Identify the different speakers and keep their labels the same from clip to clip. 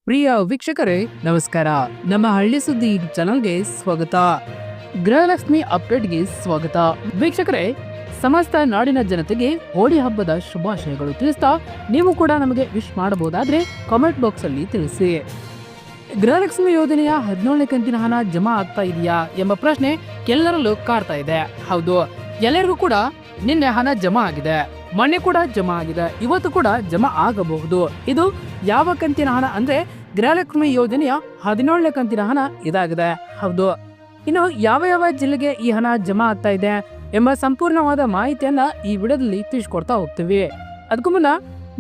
Speaker 1: ಪ್ರಿಯ ವೀಕ್ಷಕರೇ ನಮಸ್ಕಾರ. ನಮ್ಮ ಹಳ್ಳಿ ಸುದ್ದಿ ಚಾನಲ್ಗೆ ಸ್ವಾಗತ. ಗೃಹಲಕ್ಷ್ಮಿ ಅಪ್ಡೇಟ್ಗೆ ಸ್ವಾಗತ. ವೀಕ್ಷಕರೇ, ಸಮಸ್ತ ನಾಡಿನ ಜನತೆಗೆ ಹೋಳಿ ಹಬ್ಬದ ಶುಭಾಶಯಗಳು ತಿಳಿಸ್ತಾ ನೀವು ಕೂಡ ನಮಗೆ ವಿಶ್ ಮಾಡಬಹುದಾದ್ರೆ ಕಾಮೆಂಟ್ ಬಾಕ್ಸ್ ಅಲ್ಲಿ ತಿಳಿಸಿ. ಗೃಹಲಕ್ಷ್ಮಿ ಯೋಜನೆಯ 17ನೇ ಕಂತಿನ ಹಣ ಜಮಾ ಆಗ್ತಾ ಇದೆಯಾ ಎಂಬ ಪ್ರಶ್ನೆ ಎಲ್ಲರಲ್ಲೂ ಕಾಡ್ತಾ ಇದೆ. ಹೌದು, ಎಲ್ಲರಿಗೂ ಕೂಡ ನಿನ್ನೆ ಹಣ ಜಮಾ ಆಗಿದೆ, ಮೊನ್ನೆ ಕೂಡ ಜಮಾ ಆಗಿದೆ, ಇವತ್ತು ಕೂಡ ಜಮಾ ಆಗಬಹುದು. ಇದು ಯಾವ ಕಂತಿನ ಹಣ ಅಂದ್ರೆ ಗೃಹಲಕ್ಷ್ಮಿ ಯೋಜನೆಯ 17ನೇ ಕಂತಿನ ಹಣ ಇದಾಗಿದೆ. ಹೌದು, ಇನ್ನು ಯಾವ ಯಾವ ಜಿಲ್ಲೆಗೆ ಈ ಹಣ ಜಮಾ ಆಗ್ತಾ ಇದೆ ಎಂಬ ಸಂಪೂರ್ಣವಾದ ಮಾಹಿತಿಯನ್ನ ಈ ವಿಡಿಯೋದಲ್ಲಿ ತಿಳಿಸ್ಕೊಡ್ತಾ ಹೋಗ್ತೀವಿ. ಅದಕ್ಕೂ ಮುನ್ನ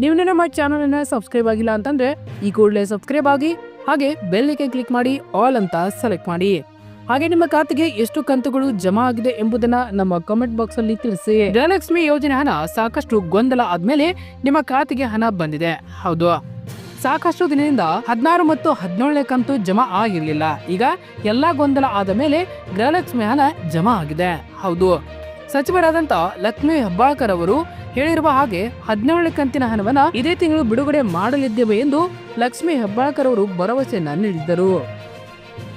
Speaker 1: ನೀವು ನಮ್ಮ ಚಾನಲ್ ಅನ್ನ ಸಬ್ಸ್ಕ್ರೈಬ್ ಆಗಿಲ್ಲ ಅಂತಂದ್ರೆ ಈ ಕೂಡಲೇ ಸಬ್ಸ್ಕ್ರೈಬ್ ಆಗಿ, ಹಾಗೆ ಬೆಲ್ ಐಕಾನ್ ಕ್ಲಿಕ್ ಮಾಡಿ ಆಲ್ ಅಂತ ಸೆಲೆಕ್ಟ್ ಮಾಡಿ. ಹಾಗೆ ನಿಮ್ಮ ಖಾತೆಗೆ ಎಷ್ಟು ಕಂತುಗಳು ಜಮಾ ಆಗಿದೆ ಎಂಬುದನ್ನ ನಮ್ಮ ಕಾಮೆಂಟ್ ಬಾಕ್ಸ್ ಅಲ್ಲಿ ತಿಳಿಸಿ. ಗೃಹಲಕ್ಷ್ಮಿ ಯೋಜನೆ ಹಣ ಸಾಕಷ್ಟು ಗೊಂದಲ ಆದ್ಮೇಲೆ ನಿಮ್ಮ ಖಾತೆಗೆ ಹಣ ಬಂದಿದೆ. ಹೌದು, ಸಾಕಷ್ಟು ದಿನದಿಂದ 16 ಮತ್ತು 17ನೇ ಕಂತು ಜಮಾ ಆಗಿರ್ಲಿಲ್ಲ. ಈಗ ಎಲ್ಲಾ ಗೊಂದಲ ಆದ ಮೇಲೆ ಗೃಹಲಕ್ಷ್ಮಿ ಹಣ ಜಮಾ ಆಗಿದೆ. ಹೌದು, ಸಚಿವರಾದಂತ ಲಕ್ಷ್ಮೀ ಹೆಬ್ಬಾಳ್ಕರ್ ಅವರು ಹೇಳಿರುವ ಹಾಗೆ 17ನೇ ಕಂತಿನ ಹಣವನ್ನ ಇದೇ ತಿಂಗಳು ಬಿಡುಗಡೆ ಮಾಡಲಿದ್ದೇವೆ ಎಂದು ಲಕ್ಷ್ಮೀ ಹೆಬ್ಬಾಳ್ಕರ್ ಅವರು ಭರವಸೆಯನ್ನ ನೀಡಿದ್ದರು.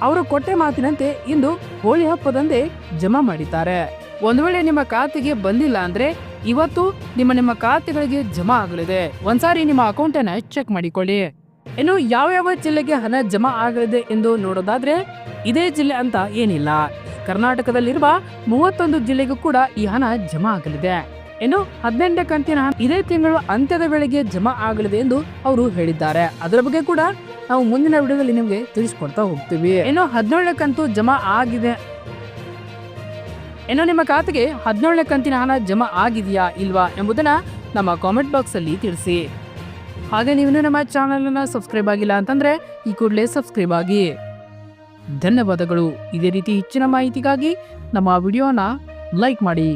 Speaker 1: ಅವರು ಕೊಟ್ಟ ಮಾತಿನಂತೆ ಇಂದು ಹೋಳಿ ಹಬ್ಬದಂದೇ ಜಮಾ ಮಾಡಿದ್ದಾರೆ. ಒಂದು ವೇಳೆ ನಿಮ್ಮ ಖಾತೆಗೆ ಬಂದಿಲ್ಲ ಅಂದ್ರೆ ಇವತ್ತು ನಿಮ್ಮ ಖಾತೆಗಳಿಗೆ ಜಮಾ ಆಗಲಿದೆ. ಒಂದ್ಸಾರಿ ನಿಮ್ಮ ಅಕೌಂಟ್ ಅನ್ನ ಚೆಕ್ ಮಾಡಿಕೊಳ್ಳಿ. ಇನ್ನು ಯಾವ ಜಿಲ್ಲೆಗೆ ಹಣ ಜಮಾ ಆಗಲಿದೆ ಎಂದು ನೋಡೋದಾದ್ರೆ ಇದೇ ಜಿಲ್ಲೆ ಅಂತ ಏನಿಲ್ಲ, ಕರ್ನಾಟಕದಲ್ಲಿರುವ 31 ಜಿಲ್ಲೆಗೂ ಕೂಡ ಈ ಹಣ ಜಮಾ ಆಗಲಿದೆ. ಇನ್ನು 18ನೇ ಕಂತಿನ ಹಣ ಇದೇ ತಿಂಗಳು ಅಂತ್ಯದ ವೇಳೆಗೆ ಜಮಾ ಆಗಲಿದೆ ಎಂದು ಅವರು ಹೇಳಿದ್ದಾರೆ. ಅದರ ಬಗ್ಗೆ ಕೂಡ ನಾವು ಮುಂದಿನ ವಿಡಿಯೋದಲ್ಲಿ ನಿಮಗೆ ತಿಳಿಸ್ಕೊಡ್ತಾ ಹೋಗ್ತೀವಿ. ಇನ್ನು 17ನೇ ಕಂತು ಜಮಾ ಆಗಿದೆ. ಇನ್ನು ನಿಮ್ಮ ಖಾತೆಗೆ 17ನೇ ಕಂತಿನ ಹಣ ಜಮಾ ಆಗಿದೆಯಾ ಇಲ್ವಾ ಎಂಬುದನ್ನ ನಮ್ಮ ಕಾಮೆಂಟ್ ಬಾಕ್ಸ್ ಅಲ್ಲಿ ತಿಳಿಸಿ. ಹಾಗೆ ನೀವು ನಮ್ಮ ಚಾನಲ್ ಅನ್ನ ಸಬ್ಸ್ಕ್ರೈಬ್ ಆಗಿಲ್ಲ ಅಂತಂದ್ರೆ ಈ ಕೂಡಲೇ ಸಬ್ಸ್ಕ್ರೈಬ್ ಆಗಿ. ಧನ್ಯವಾದಗಳು. ಇದೇ ರೀತಿ ಹೆಚ್ಚಿನ ಮಾಹಿತಿಗಾಗಿ ನಮ್ಮ ವಿಡಿಯೋನ ಲೈಕ್ ಮಾಡಿ.